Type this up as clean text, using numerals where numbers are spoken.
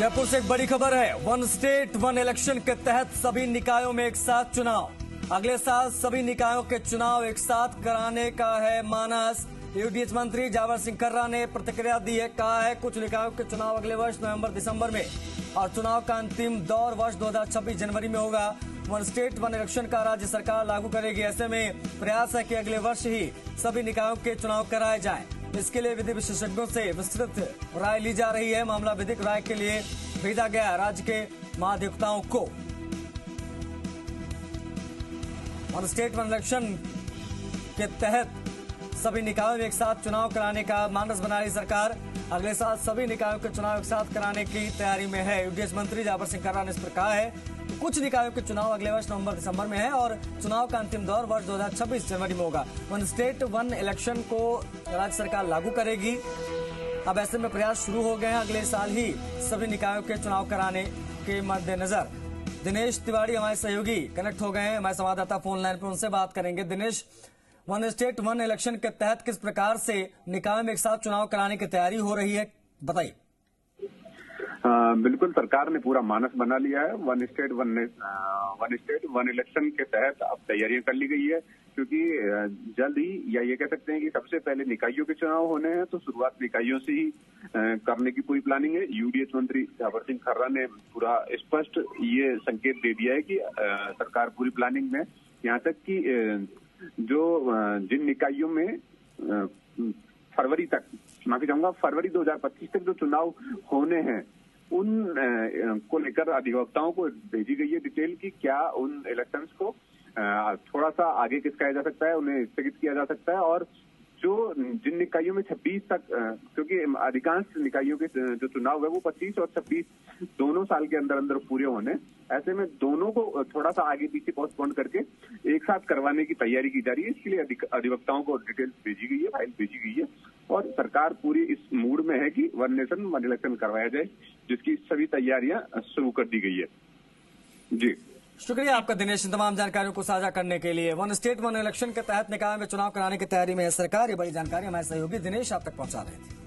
जयपुर से एक बड़ी खबर है। वन स्टेट वन इलेक्शन के तहत सभी निकायों में एक साथ चुनाव। अगले साल सभी निकायों के चुनाव एक साथ कराने का है मानस। यूडीएच मंत्री जावर सिंह कर्रा ने प्रतिक्रिया दी है। कहा है कुछ निकायों के चुनाव अगले वर्ष नवंबर दिसंबर में और चुनाव का अंतिम दौर वर्ष 2026 जनवरी में होगा। वन स्टेट वन इलेक्शन का राज्य सरकार लागू करेगी। ऐसे में प्रयास है कि अगले वर्ष ही सभी निकायों के चुनाव कराए जाएं। इसके लिए विधि विशेषज्ञों से विस्तृत राय ली जा रही है। मामला विधिक राय के लिए भेजा गया राज्य के महाधिवक्ताओं को। वन स्टेट वन इलेक्शन के तहत सभी निकायों में एक साथ चुनाव कराने का मानस बना रही सरकार। अगले साल सभी निकायों के चुनाव एक साथ कराने की तैयारी में है। यूडीएच मंत्री जावर सिंह कर्रा ने इस पर कहा है कि कुछ निकायों के चुनाव अगले वर्ष नवंबर दिसंबर में है और चुनाव का अंतिम दौर वर्ष 2026 जनवरी में होगा। वन स्टेट वन इलेक्शन को राज्य सरकार लागू करेगी। अब ऐसे में प्रयास शुरू हो गए हैं अगले साल ही सभी निकायों के चुनाव कराने के मद्देनजर। दिनेश तिवारी हमारे सहयोगी कनेक्ट हो गए हैं, हमारे संवाददाता फोन लाइन पर, उनसे बात करेंगे। Dinesh, one state one election के तहत किस प्रकार से निकायों में एक साथ चुनाव कराने की तैयारी हो रही है, बताइए। बिल्कुल, सरकार ने पूरा मानस बना लिया है। वन स्टेट वन इलेक्शन के तहत अब तैयारियां कर ली गई है, क्योंकि जल्द ही या ये कह सकते हैं कि सबसे पहले निकायों के चुनाव होने हैं, तो शुरुआत निकायों से ही करने की पूरी प्लानिंग है। यूडीएच मंत्री जावर सिंह कर्रा ने पूरा स्पष्ट ये संकेत दे दिया है कि सरकार पूरी प्लानिंग में, यहाँ तक कि जो जिन निकायों में फरवरी 2025 तक जो चुनाव होने हैं, उन को लेकर अधिवक्ताओं को भेजी गई है डिटेल की क्या उन इलेक्शंस को थोड़ा सा आगे खिसकाया जा सकता है, उन्हें स्थगित किया जा सकता है। और जो जिन निकायों में 26 तक, क्योंकि अधिकांश निकायों के जो चुनाव है वो 25 और 26 दोनों साल के अंदर अंदर पूरे होने, ऐसे में दोनों को थोड़ा सा आगे पीछे पोस्टपोन करके एक साथ करवाने की तैयारी की जा रही है। इसके लिए अधिवक्ताओं को डिटेल्स भेजी गई है, फाइल भेजी गई है और सरकार पूरी इस मूड में है कि वन नेशन वन इलेक्शन करवाया जाए, जिसकी सभी तैयारियां शुरू कर दी गई है। जी, शुक्रिया आपका दिनेश, इन तमाम जानकारियों को साझा करने के लिए। वन स्टेट वन इलेक्शन के तहत निकाय में चुनाव कराने की तैयारी में है सरकार। ये बड़ी जानकारी हमारे सहयोगी दिनेश आप तक पहुंचा रहे थे।